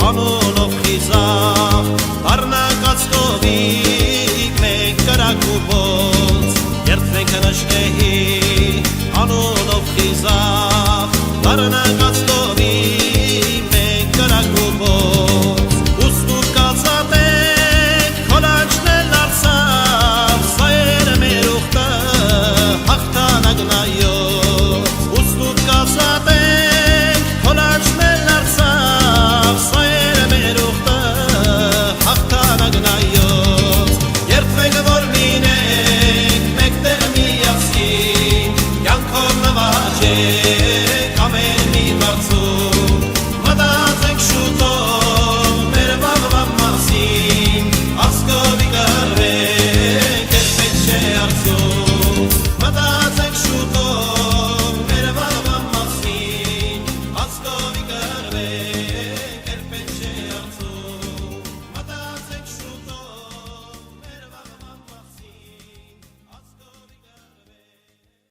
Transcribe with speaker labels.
Speaker 1: Անոնով խիզախ, առնակած կովիկ, մենք կրակ ու ոնց, երդվենք նշտեհի, անոնով խիզախ, առնակած կովիկ, մենք կրակ ու ոնց, ուսնուր կացատենք, խոլանջնել արսավ, սայերը մեր ուղտը, հաղթանակ նայոց, ուսնուր կացատենք, խոլանջնել արսավ, սայերը մեր ուղտը, հաղթանակ նայոց, երդվենք որ լինենք, մեկ տեղ միասին, կյանքով նվաճենք,